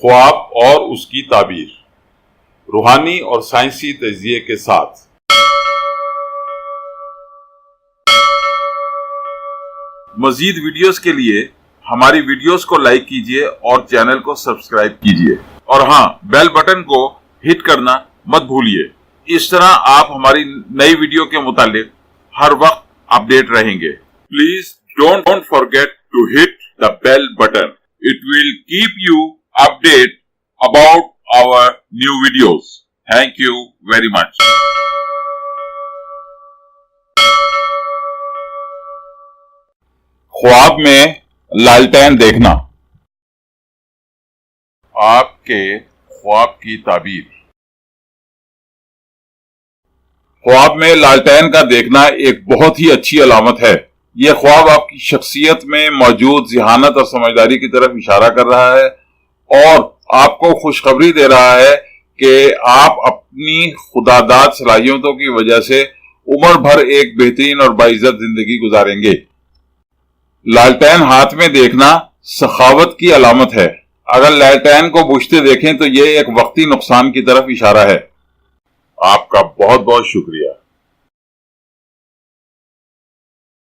خواب اور اس کی تعبیر، روحانی اور سائنسی تجزیے کے ساتھ۔ مزید ویڈیوز کے لیے ہماری ویڈیوز کو لائک کیجیے اور چینل کو سبسکرائب کیجیے، اور ہاں، بیل بٹن کو ہٹ کرنا مت بھولیے۔ اس طرح آپ ہماری نئی ویڈیو کے متعلق ہر وقت اپڈیٹ رہیں گے۔ Please don't forget to hit the bell button. It will keep you updated about our new videos. Thank you very much. خواب میں لالٹین دیکھنا، آپ کے خواب کی تعبیر۔ خواب میں لالٹین کا دیکھنا ایک بہت ہی اچھی علامت ہے۔ یہ خواب آپ کی شخصیت میں موجود ذہانت اور سمجھداری کی طرف اشارہ کر رہا ہے اور آپ کو خوشخبری دے رہا ہے کہ آپ اپنی خداداد صلاحیتوں کی وجہ سے عمر بھر ایک بہترین اور باعزت زندگی گزاریں گے۔ لالٹین ہاتھ میں دیکھنا سخاوت کی علامت ہے۔ اگر لالٹین کو بجھتے دیکھیں تو یہ ایک وقتی نقصان کی طرف اشارہ ہے۔ آپ کا بہت بہت شکریہ۔